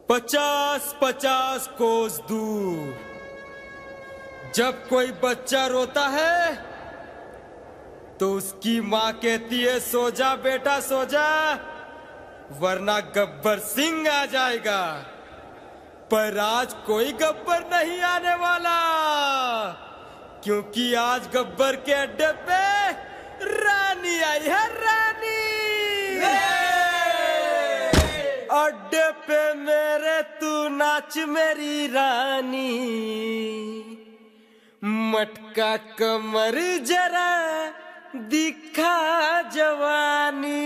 50-50 कोस दूर जब कोई बच्चा रोता है तो उसकी माँ कहती है सो जा बेटा सो जा, वरना गब्बर सिंह आ जाएगा। पर आज कोई गब्बर नहीं आने वाला, क्योंकि आज गब्बर के अड्डे पे रानी आई है, रानी। अड्डे पे मेरे तू नाच मेरी रानी, मटका कमर जरा दिखा जवानी।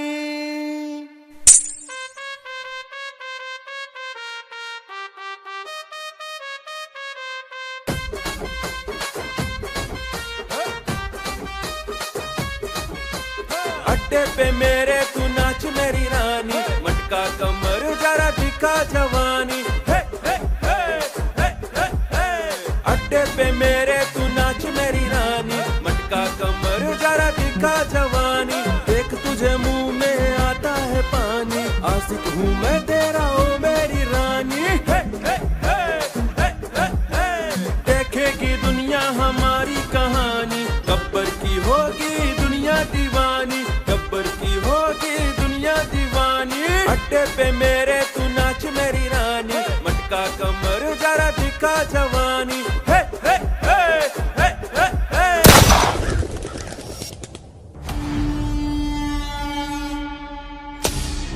अड्डे पे मेरे तू नाच मेरी रानी, मटका कमर जरा दिखा जवानी। हे हे हे हे हे हे। अड्डे पे मेरे तू नाच मेरी रानी, मटका कमर जरा दिखा जवानी। देख तुझे मुंह में आता है पानी, आशिक हूँ मैं तेरा ओ मेरी रानी। हे हे हे हे हे हे। देखेगी दुनिया हमारी कहानी, गब्बर की होगी दुनिया दीवानी, गब्बर की होगी दुनिया दीवानी। अड्डे पे मेरे तू नाच मेरी रानी, मटका कमर जरा दिखा जवानी। हे हे हे हे हे हे।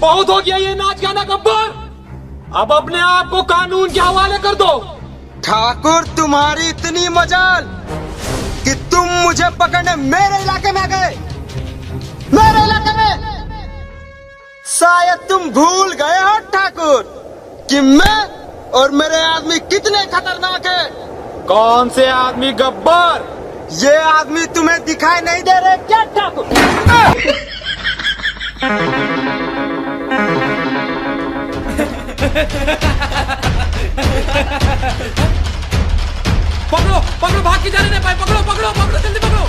बहुत हो गया ये नाच गाना गब्बर, अब अपने आप को कानून के हवाले कर दो। ठाकुर तुम्हारी इतनी मजाल कि तुम मुझे पकड़ने मेरे इलाके में आ गए, मेरे इलाके में। शायद तुम भूल गए हो ठाकुर कि मैं और मेरे आदमी कितने खतरनाक हैं। कौन से आदमी गब्बर? ये आदमी तुम्हें दिखाई नहीं दे रहे क्या ठाकुर? पकड़ो पकड़ो, भाग के जाने नहीं पाए, पकड़ो पकड़ो पकड़ो, जल्दी पकड़ो।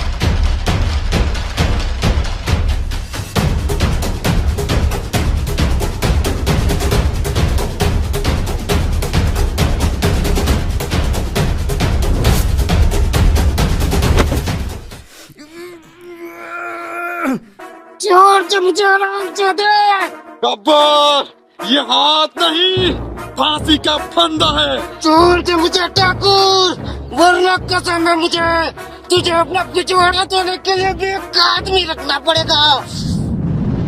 जोर से मुझे आराम से दे। गब्बर, ये हाथ नहीं, फांसी का फंदा है। जोर से मुझे ठाकुर, वरना कसम है मुझे तुझे अपना पिछवाड़ा देने के लिए भी एक आदमी रखना पड़ेगा।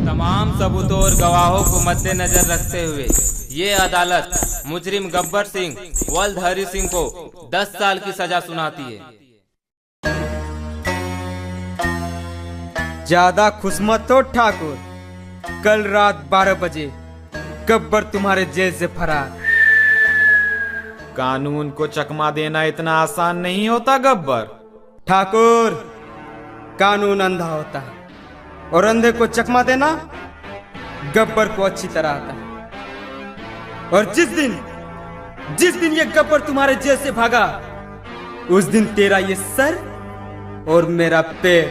तमाम सबूतों और गवाहों को मद्देनजर रखते हुए ये अदालत मुजरिम गब्बर सिंह वल्द हरी सिंह को 10 साल की सजा सुनाती है। ज्यादा खुश मत हो ठाकुर, कल रात 12 बजे गब्बर तुम्हारे जेल से फरार। कानून को चकमा देना इतना आसान नहीं होता गब्बर। ठाकुर, कानून अंधा होता है और अंधे को चकमा देना गब्बर को अच्छी तरह आता है। और जिस दिन ये गब्बर तुम्हारे जेल से भागा, उस दिन तेरा ये सर और मेरा पैर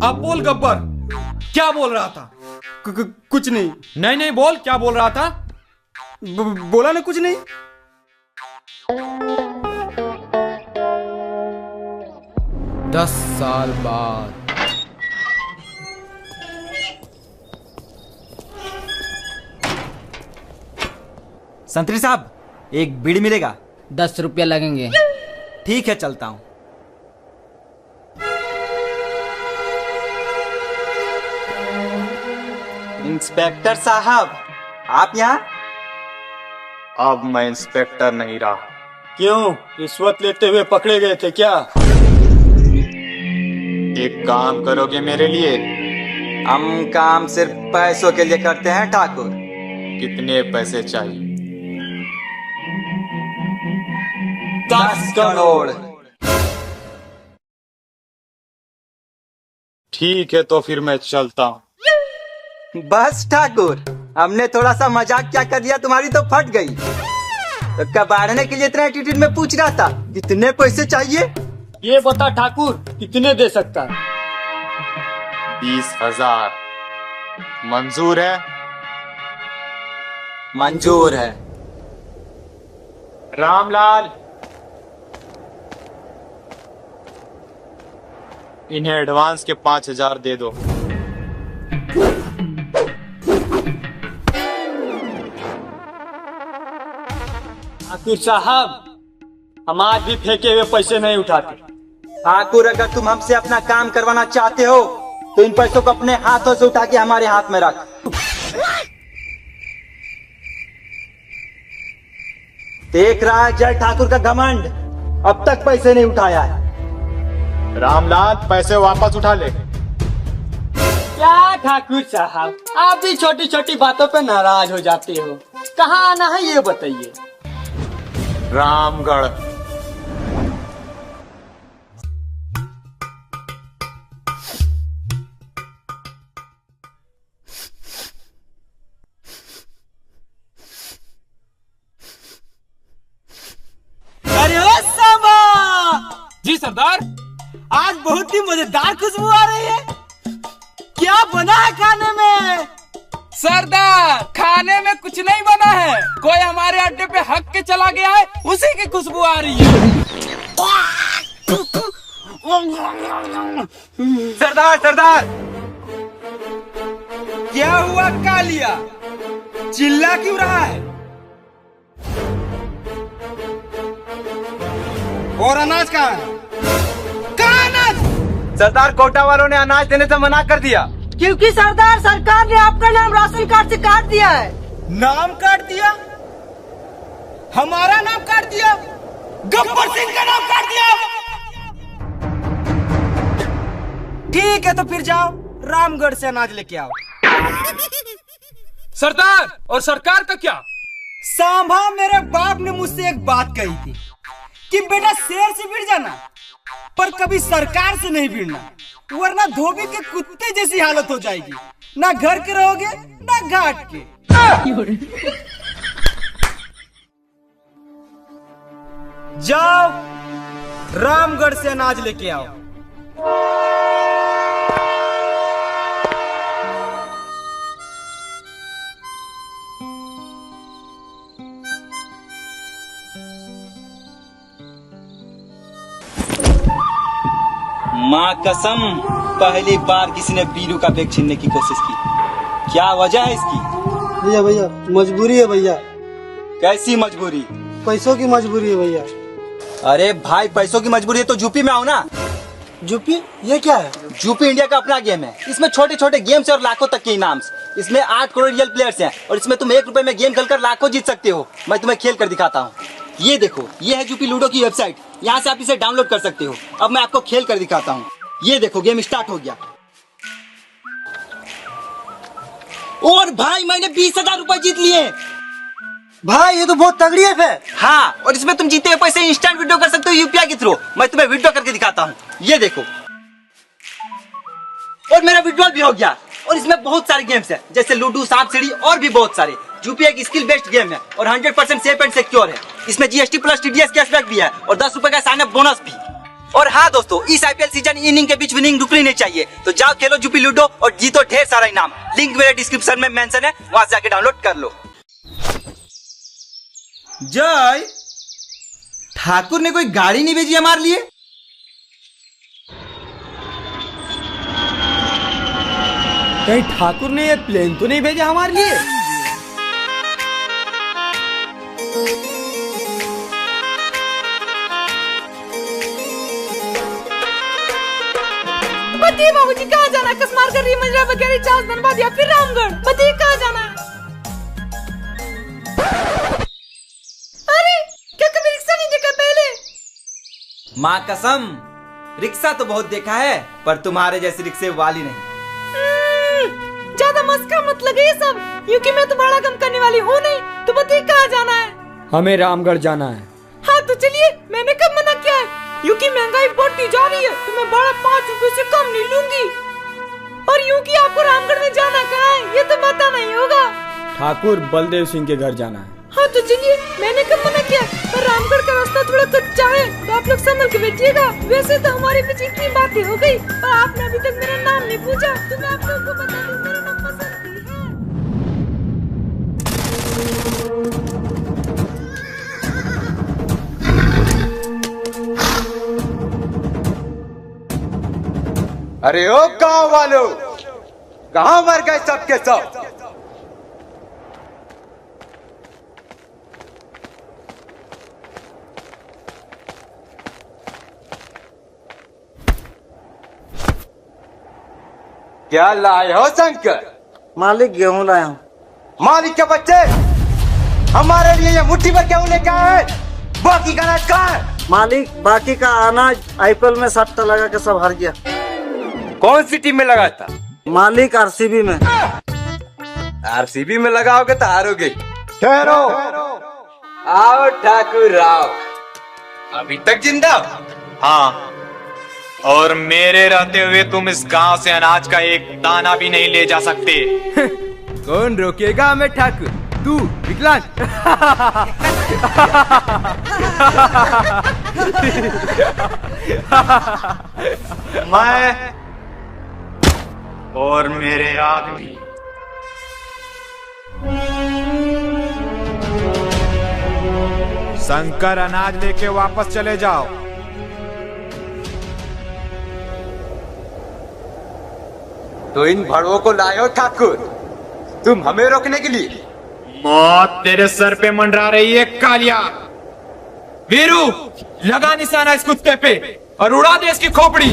अब बोल गब्बर, क्या बोल रहा था? कुछ नहीं। नहीं नहीं बोल, क्या बोल रहा था? बोला ना कुछ नहीं। 10 साल बाद संतरी साहब, एक बीड़ी मिलेगा? 10 रुपया लगेंगे। ठीक है, चलता हूं। इंस्पेक्टर साहब, आप यहाँ? अब मैं इंस्पेक्टर नहीं रहा। क्यों, रिश्वत लेते हुए पकड़े गए थे क्या? एक काम करोगे मेरे लिए? हम काम सिर्फ पैसों के लिए करते हैं ठाकुर। कितने पैसे चाहिए? 10 करोड़। ठीक है, तो फिर मैं चलता हूँ। बस ठाकुर, हमने थोड़ा सा मजाक क्या कर दिया, तुम्हारी तो फट गई। तो कबाड़ने के लिए इतना एटीट्यूड में पूछ रहा था कितने पैसे चाहिए? ये बता ठाकुर कितने दे सकता है? 20,000 मंजूर है? मंजूर है। रामलाल, इन्हें एडवांस के 5,000 दे दो। ठाकुर साहब, हम आज भी फेंके हुए पैसे नहीं उठाते। ठाकुर, अगर तुम हमसे अपना काम करवाना चाहते हो तो इन पैसों को अपने हाथों से उठा के हमारे हाथ में रख। देख रहा है जय ठाकुर का घमंड, अब तक पैसे नहीं उठाया है। रामलाल, पैसे वापस उठा ले। क्या ठाकुर साहब, आप भी छोटी छोटी बातों पे नाराज हो जाते हो। कहाँ आना है ये बताइए। रामगढ़। अरे ओ सांबा! जी सरदार। आज बहुत ही मजेदार खुशबू आ रही है। क्या बना है खाने में? सरदार, खाने में कुछ नहीं बना है। कोई हमारे अड्डे पे हक के चला गया है, उसी की खुशबू आ रही है। सरदार सरदार, क्या हुआ कालिया? चिल्ला क्यों रहा है? और अनाज कहाँ है? कहाँ अनाज? सरदार, कोटा वालों ने अनाज देने से मना कर दिया। क्योंकि सरदार, सरकार ने आपका नाम राशन कार्ड से काट दिया है। नाम काट दिया? हमारा नाम काट दिया? गब्बर सिंह का नाम काट दिया? ठीक है, तो फिर जाओ रामगढ़ से अनाज लेके आओ। सरदार, और सरकार का क्या? सांभा, मेरे बाप ने मुझसे एक बात कही थी कि बेटा शेर से भिड़ जाना, पर कभी सरकार से नहीं भिड़ना, वरना धोबी के कुत्ते जैसी हालत हो जाएगी। ना घर के रहोगे ना घाट के। जाओ रामगढ़ से अनाज लेके आओ। माँ कसम, पहली बार किसी ने बीरू का बैग छीनने की कोशिश की। क्या वजह है इसकी? भैया भैया, मजबूरी है भैया। कैसी मजबूरी? पैसों की मजबूरी है भैया। अरे भाई, पैसों की मजबूरी है तो यूपी में आओ ना। यूपी? ये क्या है? यूपी इंडिया का अपना गेम है। इसमें छोटे छोटे गेम्स और लाखों तक के इनाम। इसमें 8 करोड़ रियल प्लेयर्स हैं और इसमें तुम 1 रुपए में गेम खेलकर लाखों जीत सकते हो। मैं तुम्हें खेल कर दिखाता हूँ। ये देखो, ये है यूपी लूडो की वेबसाइट। यहाँ से आप इसे डाउनलोड कर सकते हो। अब मैं आपको खेल कर दिखाता हूँ। ये देखो, गेम स्टार्ट हो गया। और भाई, मैंने 20,000 रुपए जीत लिए। भाई, ये तो बहुत तगड़ी है फिर। हाँ, और इसमें तुम जीते हुए पैसे इंस्टेंट विड्रॉ कर सकते हो यूपीआई के थ्रू। मैं तुम्हें विड्रॉ करके दिखाता हूँ। ये देखो, और मेरा विड्रॉल भी हो गया। और इसमें बहुत सारे गेम्स हैं, जैसे लूडो, सांप सीढ़ी और भी बहुत सारे। यूपीआई की स्किल बेस्ड गेम है और 100% सेफ एंड सिक्योर है। इसमें जीएसटी प्लस टीडीएस कैशबैक भी है और 10 रुपए का साइन अप बोनस भी। और हाँ दोस्तों, इस आईपीएल सीजन इनिंग के बीच विनिंग रुकनी नहीं चाहिए। तो जाओ खेलो यूपी लूडो और जीतो ढेर सारा इनाम। लिंक मेरे डिस्क्रिप्शन में मेंशन है, वहां से जाके डाउनलोड कर लो। जय ठाकुर ने कोई गाड़ी नहीं भेजी हमारे लिए? कहीं ठाकुर ने ये प्लेन तो नहीं भेजा हमारे लिए? बताइए बाबूजी, कहाँ जाना है? कसमार कर रही मंजरा बगैर चार्ज बनवा दिया, फिर रामगढ़। बताइए कहाँ जाना है? अरे, क्या कभी रिक्शा नहीं देखा पहले? माँ कसम, रिक्शा तो बहुत देखा है, पर तुम्हारे जैसी रिक्शे वाली नहीं। ज्यादा मस्का मत लगे ये सब, क्योंकि मैं तुम्हारा गम करने वाली हूँ नहीं। तो बताइए कहाँ जाना है? हमें रामगढ़ जाना है। हाँ तो चलिए, मैंने कब मना किया है? क्योंकि महंगाई बढ़ती जा रही है तो मैं बड़ा 5 रुपए से कम नहीं लूंगी। और यूं कि आपको रामगढ़ में जाना कहाँ है ये तो पता नहीं होगा। ठाकुर बलदेव सिंह के घर जाना है। हाँ तो चलिए, मैंने कब मना किया? पर रामगढ़ का रास्ता थोड़ा कच्चा है तो आप लोग संभल के बैठिएगा। वैसे तो हमारे बीच इतनी बातें हो गई, पर आपने अभी तक मेरा नाम नहीं पूछा, तो मैं आप लोगों को बता दूं मेरा नाम बसंती है। अरे ओ गांव वालों, कहां मर गए सबके सब? क्या लाए हो शंकर? मालिक गेहूं लाया हूँ। मालिक के बच्चे, हमारे लिए ये मुट्ठी भर गेहूं लेके आए, बाकी का अनाज कहाँ है? मालिक बाकी का अनाज आईपीएल में सट्टा लगा के सब हार गया। कौन सी टीम में लगा था? मालिक आरसीबी में। आरसीबी में लगाओगे तो हारोगे। ठहरो, आओ ठाकुर आओ। अभी तक जिंदा? हाँ, और मेरे रहते हुए तुम इस गांव से अनाज का एक दाना भी नहीं ले जा सकते। कौन रोकेगा हमें ठाकुर? तू विकलांग। मैं और मेरे आदमी। शंकर, अनाज लेके वापस चले जाओ। तो इन भड़वों को लाए हो ठाकुर, तुम हमें रोकने के लिए? मौत तेरे सर पे मंडरा रही है कालिया। वीरू, लगा निशाना इस कुत्ते पे और उड़ा दे इसकी खोपड़ी।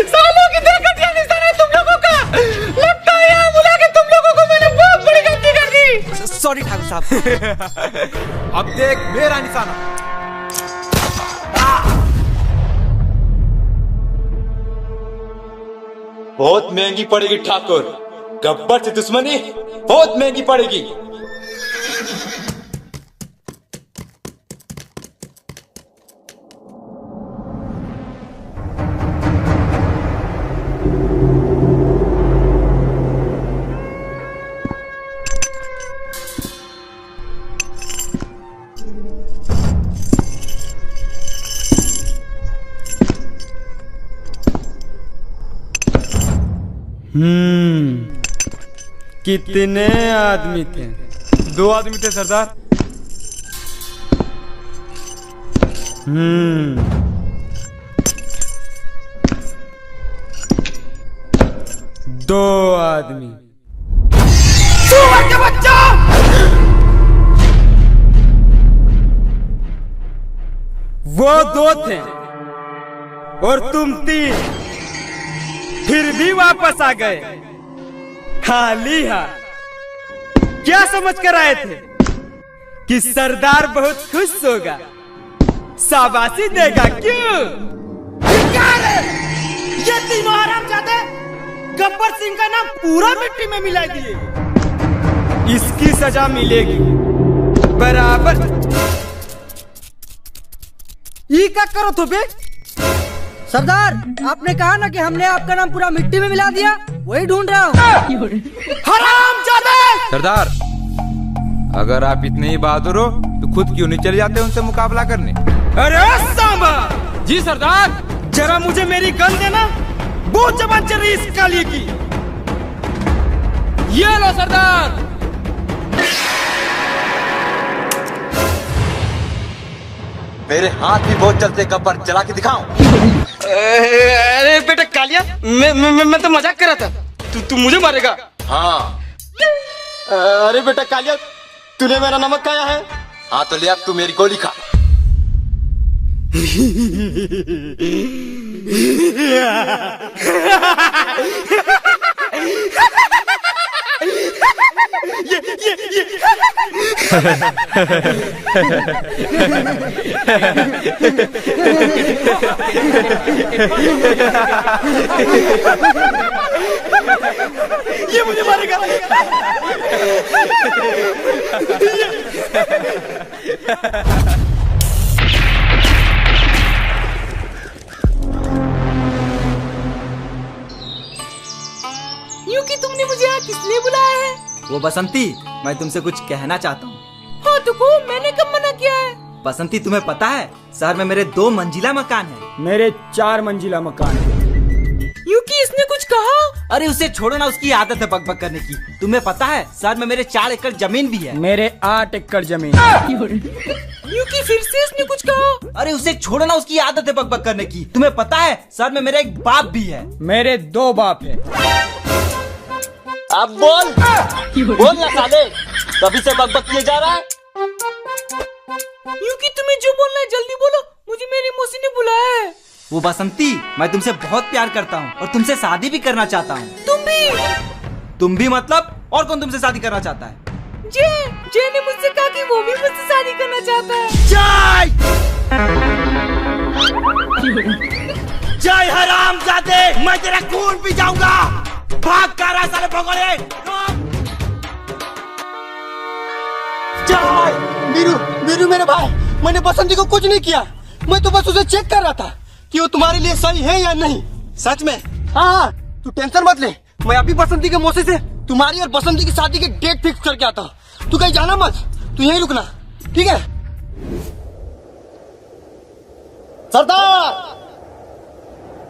सालों की घटिया निशाना है तुम लोगों का। लगता है यहाँ बुला के तुम लोगों को मैंने बहुत बड़ी गलती कर दी। सॉरी ठाकुर साहब। अब देख मेरा निशाना। बहुत महंगी पड़ेगी ठाकुर, गब्बर से दुश्मनी बहुत महंगी पड़ेगी। कितने आदमी थे? 2 आदमी थे सरदार। दो आदमी। सुअर के बच्चा! वो 2 थे और तुम 3, फिर भी वापस आ गए खाली हाथ। क्या समझ कर आए थे कि सरदार बहुत खुश होगा, शाबाशी देगा? क्यों? ये तीनों हरामजादे गब्बर सिंह का नाम पूरा मिट्टी में मिला दिए। इसकी सजा मिलेगी बराबर। ये क्या करो तो बे? सरदार, आपने कहा ना कि हमने आपका नाम पूरा मिट्टी में मिला दिया, वही ढूंढ रहा हूँ। हरामजादे! सरदार, अगर आप इतने ही बहादुर हो तो खुद क्यों नहीं चले जाते उनसे मुकाबला करने? अरे सांबा! जी सरदार। जरा मुझे मेरी गन देना, बहुत जबान चल रही इस काली की। ये लो सरदार। मेरे हाथ भी बहुत चलते, गब्बर, चला के दिखाऊं? अरे बेटा कालिया, मैं तो मजाक कर रहा था। तू मुझे मारेगा? हाँ। अरे बेटा कालिया, तूने मेरा नमक खाया है? हाँ तो ले, अब तू मेरी गोली खा। ये मुझे मारेगा। यूं कि तुमने मुझे यहाँ किस लिए बुलाया है? वो बसंती, मैं तुमसे कुछ कहना चाहता हूँ। हाँ तो को, मैंने कब मना किया है? बसंती, तुम्हें पता है शहर में मेरे 2 मंजिला मकान है। मेरे 4 मंजिला मकान है। यूकी, इसने कुछ कहा? अरे उसे छोड़ो ना, उसकी आदत है बकबक करने की। तुम्हें पता है शहर में मेरे 4 एकड़ जमीन भी है। मेरे 8 एकड़ जमीन। यूकी, फिर से इसने कुछ कहा? अरे उसे छोड़ो ना, उसकी आदत है बकबक करने की। तुम्हें पता है शहर में मेरा एक बाप भी है। मेरे 2 बाप है। अब बोल ना साले, कभी से बकबक किए जा रहा है। यूकी, तुम्हें जो बोलना है जल्दी बोलो, मुझे मेरी मौसी ने बुलाया है। वो बसंती, मैं तुमसे बहुत प्यार करता हूँ और तुमसे शादी भी करना चाहता हूँ। तुम भी मतलब? और कौन तुमसे शादी करना चाहता है? जय ने मुझसे कहा कि वो भी मुझसे शादी करना चाहता है। जय हरामजादे, मैं तेरा खून पी जाऊंगा। भाग कर रहा साले भगोड़े। वीरू मेरे भाई, मैंने बसंती को कुछ नहीं किया। मैं तो बस उसे चेक कर रहा था कि वो तुम्हारे लिए सही है या नहीं। सच में? हाँ, तू टेंशन मत ले। मैं अभी बसंती के मौसी से तुम्हारी और बसंती की शादी की डेट फिक्स करके आता हूँ। तू कहीं जाना मत, तू यहीं रुकना, ठीक है?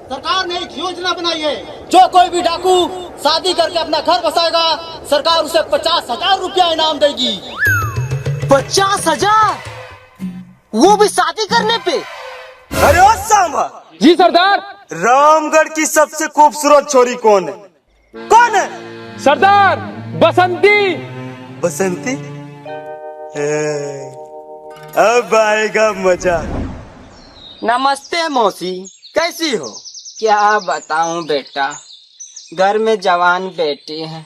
सरकार ने एक योजना बनाई है। जो कोई भी डाकू शादी करके अपना घर बसाएगा, सरकार उसे 50,000 रुपया इनाम देगी। 50,000? वो भी शादी करने पे? अरे ओ सांबा। जी सरदार। रामगढ़ की सबसे खूबसूरत छोरी कौन है? कौन है? सरदार, बसंती। बसंती? अब आएगा मजा। नमस्ते मौसी, कैसी हो? क्या बताऊं बेटा, घर में जवान बेटी है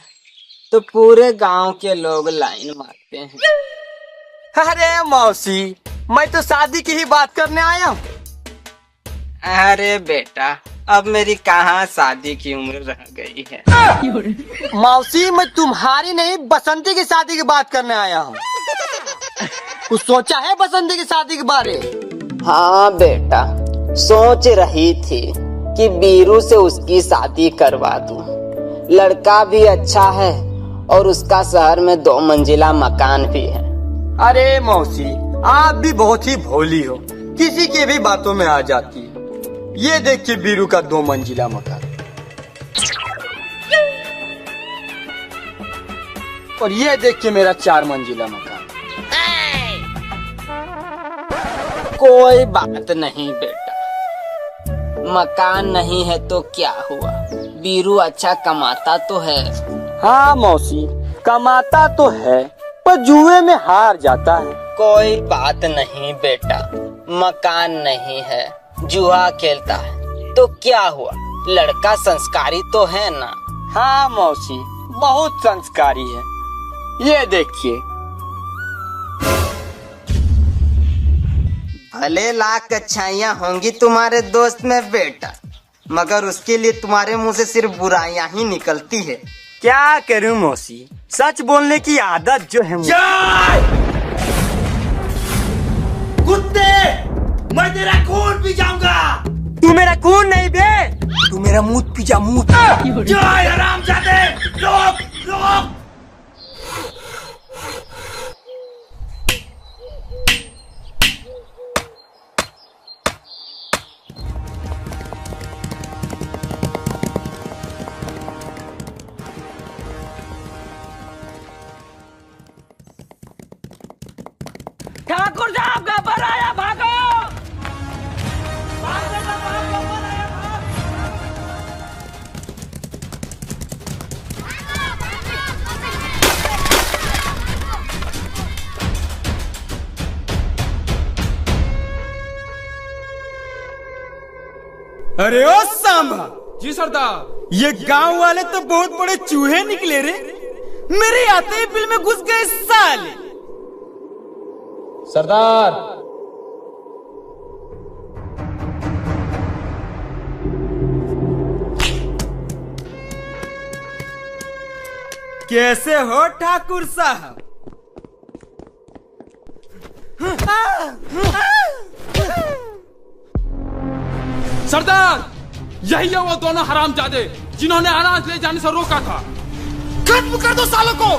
तो पूरे गांव के लोग लाइन मारते हैं। अरे मौसी, मैं तो शादी की ही बात करने आया हूँ। अरे बेटा, अब मेरी कहाँ शादी की उम्र रह गई है। मौसी, मैं तुम्हारी नहीं बसंती की शादी की बात करने आया हूँ। कुछ सोचा है बसंती की शादी के बारे? हाँ बेटा, सोच रही थी कि बीरू से उसकी शादी करवा दूं। लड़का भी अच्छा है और उसका शहर में 2 मंजिला मकान भी है। अरे मौसी, आप भी बहुत ही भोली हो, किसी की भी बातों में आ जाती है। ये देखिए बीरू का 2 मंजिला मकान और ये देखिए मेरा 4 मंजिला मकान। कोई बात नहीं बेटा, मकान नहीं है तो क्या हुआ, बीरू अच्छा कमाता तो है। हाँ मौसी, कमाता तो है पर जुए में हार जाता है। कोई बात नहीं बेटा, मकान नहीं है, जुआ खेलता है तो क्या हुआ, लड़का संस्कारी तो है ना। हाँ मौसी, बहुत संस्कारी है। ये देखिए। भले लाख अच्छाइयाँ होंगी तुम्हारे दोस्त में बेटा, मगर उसके लिए तुम्हारे मुंह से सिर्फ बुराइयां ही निकलती है। क्या करूं मौसी, सच बोलने की आदत जो है कुत्ते, मैं तेरा खून पी जाऊंगा। तू मेरा खून नहीं बे, तू मेरा मूत पी जा, मूत। जय हरामजादे, रोक रोक। ठाकुर साहब गब्बर आया, भागो। अरे ओ सांबा। जी सरदार। ये गांव वाले तो बहुत बड़े चूहे निकले रे, मेरे आते ही बिल में घुस गए साले। सरदार। कैसे हो ठाकुर साहब? सरदार, यही है वो दोनों हरामजादे जिन्होंने अनाज ले जाने से रोका था। खत्म कर दो सालों को।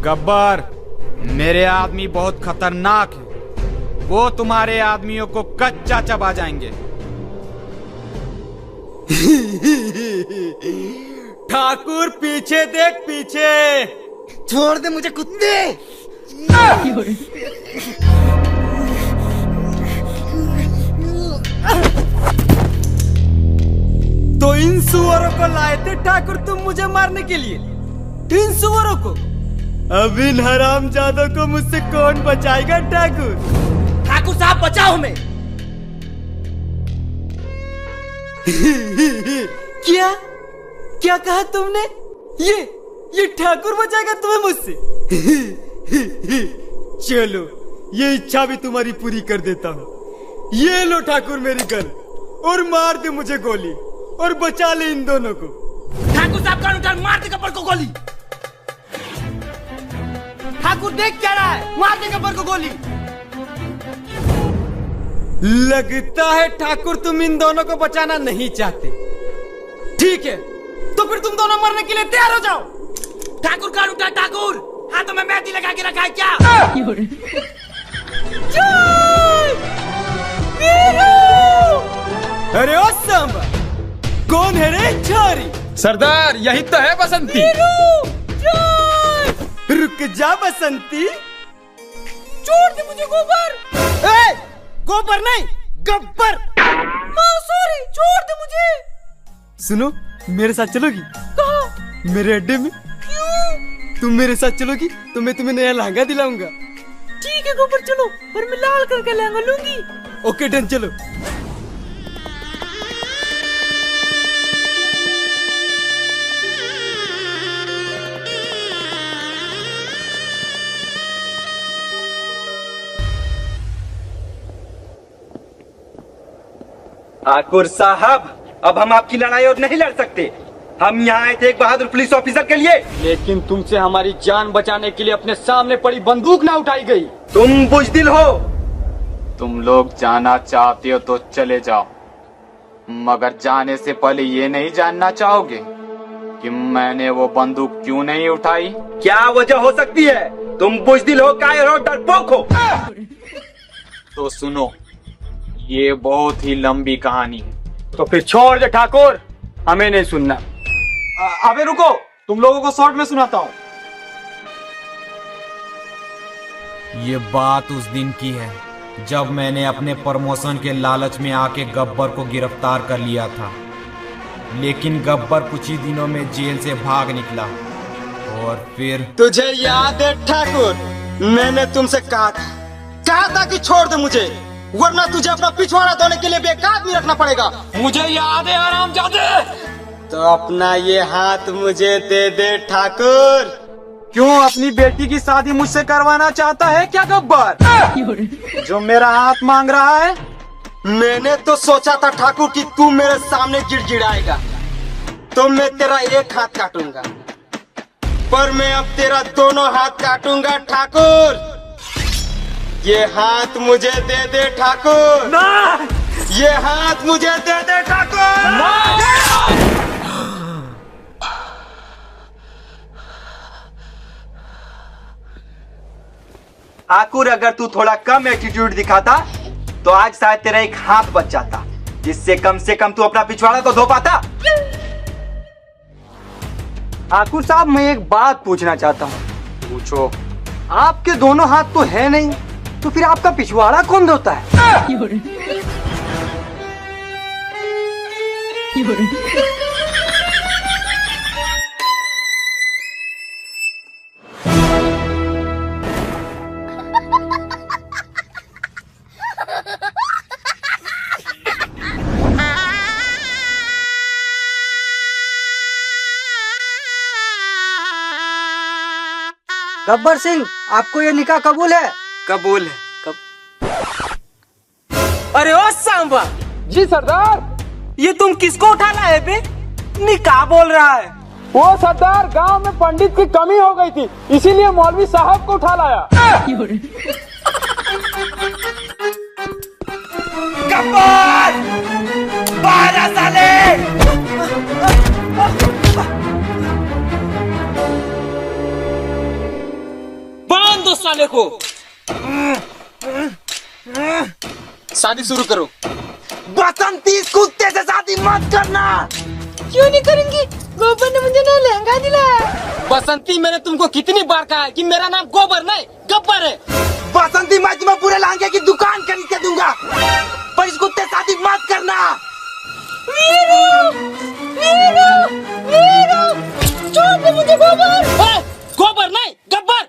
गब्बर, मेरे आदमी बहुत खतरनाक है। वो तुम्हारे आदमियों को कच्चा चबा जाएंगे। ठाकुर पीछे देख, पीछे। छोड़ दे मुझे कुत्ते। तो इन सुअरों को लाए थे ठाकुर तुम मुझे मारने के लिए? इन सुअरों को? अब इन हरामजादों को मुझसे कौन बचाएगा ठाकुर? ठाकुर साहब बचाओ हमें। क्या क्या कहा तुमने? ये ठाकुर बचाएगा तुम्हें मुझसे? चलो, ये इच्छा भी तुम्हारी पूरी कर देता हूँ। ये लो ठाकुर मेरी गन, और मार दे मुझे गोली, और बचा ले इन दोनों को। ठाकुर साहब का उठा, मार दे गब्बर को गोली। ठाकुर देख क्या रहा है, मार दे गब्बर को गोली। लगता है ठाकुर तुम इन दोनों को बचाना नहीं चाहते। ठीक है, तो फिर तुम दोनों मरने के लिए तैयार हो जाओ। ठाकुर का उठा, ठाकुर हाथों में मेहंदी लगा के रखा है क्या? अरे ओ सांबा, कौन है रे छोरी? सरदार, यही तो है बसंती। रुक जा बसंती। छोड़ दे मुझे गोबर। गोबर नहीं, गब्बर। सॉरी, छोड़ दे मुझे। सुनो, मेरे साथ चलोगी? कहाँ? मेरे अड्डे में। क्यों? तुम मेरे साथ चलोगी तो मैं तुम्हें नया लहंगा दिलाऊंगा। ठीक है गोबर, चलो, पर मैं लाल करके लहंगा लूंगी। ओके डन, चलो। ठाकुर साहब, अब हम आपकी लड़ाई और नहीं लड़ सकते। हम यहाँ आए थे एक बहादुर पुलिस ऑफिसर के लिए। लेकिन तुमसे हमारी जान बचाने के लिए अपने सामने पड़ी बंदूक ना उठाई गई। तुम बुजदिल हो। तुम लोग जाना चाहते हो तो चले जाओ, मगर जाने से पहले ये नहीं जानना चाहोगे कि मैंने वो बंदूक क्यों नहीं उठाई? क्या वजह हो सकती है? तुम बुजदिल हो, कायर हो, डरपोक हो। तो सुनो, ये बहुत ही लंबी कहानी है। तो फिर छोड़ दे ठाकुर, हमें नहीं सुनना। अबे रुको, तुम लोगों को शॉर्ट में सुनाता हूँ। ये बात उस दिन की है जब मैंने अपने प्रमोशन के लालच में आके गब्बर को गिरफ्तार कर लिया था। लेकिन गब्बर कुछ ही दिनों में जेल से भाग निकला, और फिर तुझे याद है ठाकुर, मैंने तुमसे कहा था कि छोड़ दे मुझे, वरना तुझे अपना पिछवाड़ा धोने के लिए बेकार आदमी रखना पड़ेगा। मुझे याद है हरामजादे। तो अपना ये हाथ मुझे दे दे ठाकुर। क्यों, अपनी बेटी की शादी मुझसे करवाना चाहता है क्या गब्बर, जो मेरा हाथ मांग रहा है? मैंने तो सोचा था ठाकुर कि तू मेरे सामने गिड़गिड़ाएगा तो मैं तेरा एक हाथ काटूंगा, पर मैं अब तेरा दोनों हाथ काटूंगा ठाकुर। ये हाथ मुझे दे दे ठाकुर। ना! ये हाथ मुझे दे दे ठाकुर। ठाकुर, अगर तू थोड़ा कम एटीट्यूड दिखाता तो आज शायद तेरा एक हाथ बच जाता, जिससे कम से कम तू अपना पिछवाड़ा तो धो पाता। ठाकुर साहब, मैं एक बात पूछना चाहता हूँ। पूछो। आपके दोनों हाथ तो है नहीं, तो फिर आपका पिछवाड़ा कौन धोता है? गब्बर सिंह, आपको ये निकाह कबूल है? कबूल है। अरे ओ सांबा। जी सरदार। ये तुम किसको उठा लाए बे? निकाह बोल रहा है। वो सरदार गांव में पंडित की कमी हो गई थी, इसीलिए मौलवी साहब को उठा लाया। गब्बर! बाहर आ साले! बांध दो साले को। शादी शुरू करो। बसंती इस कुत्ते से शादी मत करना। क्यों नहीं करेंगी? गोबर ने मुझे ना लहंगा दिलाया। बसंती, मैंने तुमको कितनी बार कहा है कि मेरा नाम गोबर नहीं गब्बर है। बसंती, मैं तुम्हें पूरे लहंगे की दुकान खरीद के दूंगा, पर इस कुत्ते शादी मत करना। वीरू, वीरू, वीरू, छोड़ दे मुझे गोबर। गोबर नहीं गब्बर।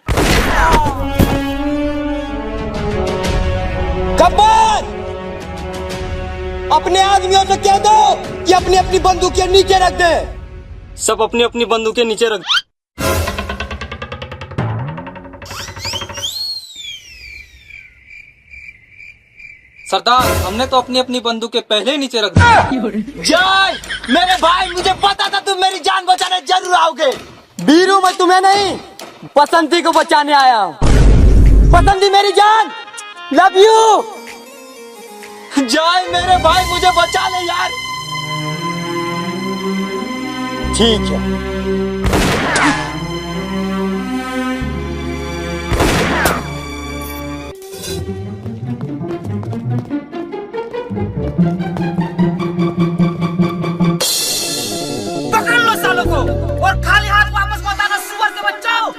गब्बर! अपने आदमियों से कह दो कि अपनी अपनी बंदूकें नीचे रख दे। सब अपनी अपनी बंदूकें नीचे रख। सरदार, हमने तो अपनी अपनी बंदूकें पहले ही नीचे रख दी। जय मेरे भाई, मुझे पता था तुम मेरी जान बचाने जरूर आओगे। वीरू, मैं तुम्हें नहीं बसंती को बचाने आया हूँ। बसंती मेरी जान, लव यू। जय मेरे भाई, मुझे बचा ले यार। ठीक है। पकड़ लो सालों को और खाली हाथ वापस मत आना, सुअर के बच्चों।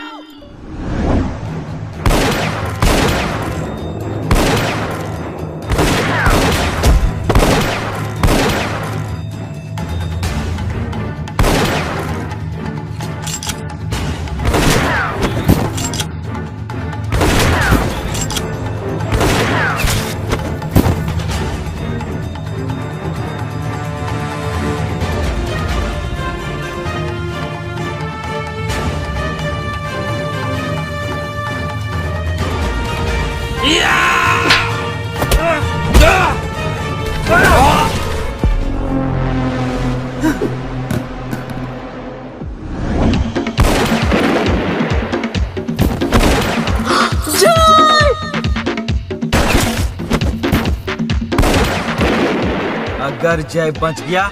अगर जय बच गया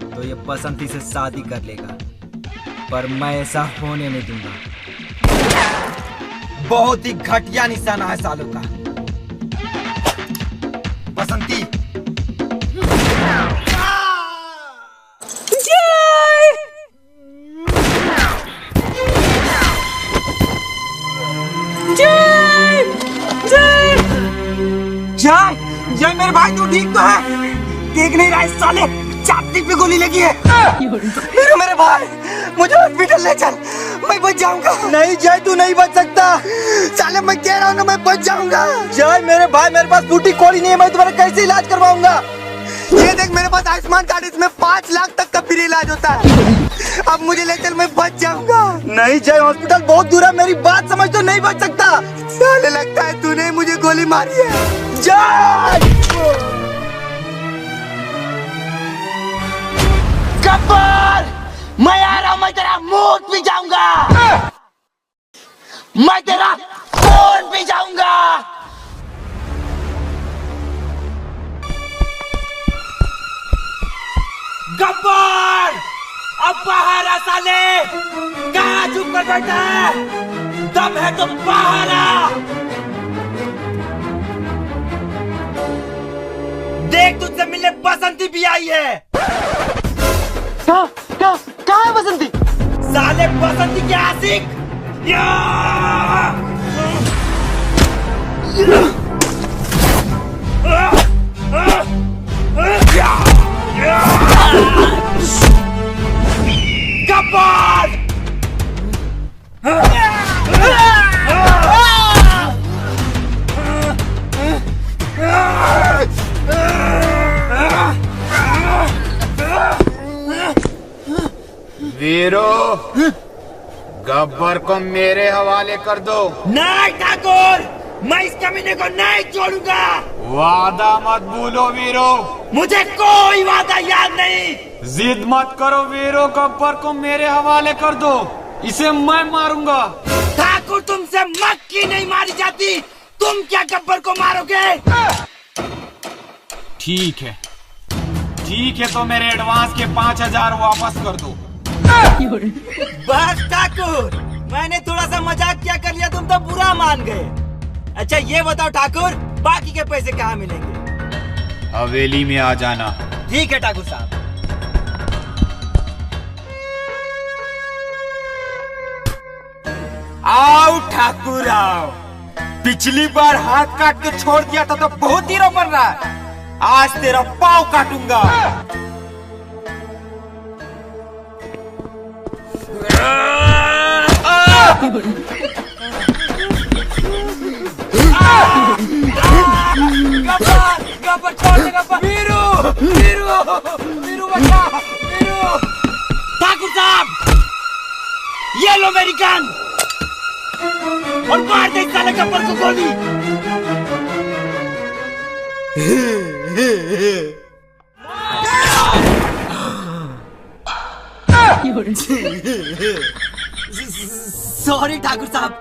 तो ये बसंती से शादी कर लेगा, पर मैं ऐसा होने नहीं दूंगा। बहुत ही घटिया निशाना है सालों का। बसंती, जय जय मेरे भाई, तू ठीक तो है? देख नहीं रहा इस साले छाती पे गोली लगी है। मेरे भाई, मुझे हॉस्पिटल ले चल, मैं बच जाऊंगा। नहीं जय, तू नहीं बच सकता। साले मैं कह रहा हूँ ना, मैं बच जाऊंगा। जय मेरे भाई, मेरे पास फूटी कौड़ी नहीं है, मैं तुम्हारा कैसे इलाज करवाऊंगा? ये देख, मेरे पास आयुष्मान कार्ड, इसमें 5 लाख तक का फ्री इलाज होता है। अब मुझे ले चल, मैं बच जाऊंगा। नहीं जय, हॉस्पिटल बहुत दूर है, मेरी बात समझ, तो नहीं बच सकता। साले लगता है तूने मुझे गोली मारी है। जय गब्बर, मैं आ रहा हूं, मैं तेरा मूड पी जाऊंगा, मैं तेरा खून पी जाऊंगा। गब्बर, अब बाहर आ साले, कहाँ चुप कर बैठा है? दम है तो बाहर आ। देख, तुझसे मिलने बसंती भी आई है। कहाँ है बसंती? साले बसंती के आशिक। गब्बर! वीरो, गब्बर को मेरे हवाले कर दो। नहीं ठाकुर, मैं इस कमीने को नहीं छोड़ूंगा। वादा मत भूलो वीरो। मुझे कोई वादा याद नहीं। जिद मत करो वीरो, गब्बर को मेरे हवाले कर दो, इसे मैं मारूंगा। ठाकुर तुमसे मक्खी नहीं मारी जाती, तुम क्या गब्बर को मारोगे? ठीक है तो मेरे एडवांस के 5000 वापस कर दो। बस ठाकुर, मैंने थोड़ा सा मजाक क्या कर लिया, तुम तो बुरा मान गए। अच्छा ये बताओ ठाकुर, बाकी के पैसे कहाँ मिलेंगे? हवेली में आ जाना। ठीक है ठाकुर साहब। आओ ठाकुर आओ। पिछली बार हाथ काट के छोड़ दिया था तो बहुत हीरो बन रहा है, आज तेरा पाँव काटूंगा। गब्बर छोड़ दे गब्बर। वीरू वीरू वीरू बचा, वीरू। ठाकुर साहब ये लो मेरी गन और मार दे साले गब्बर को गोली। सॉरी ठाकुर साहब।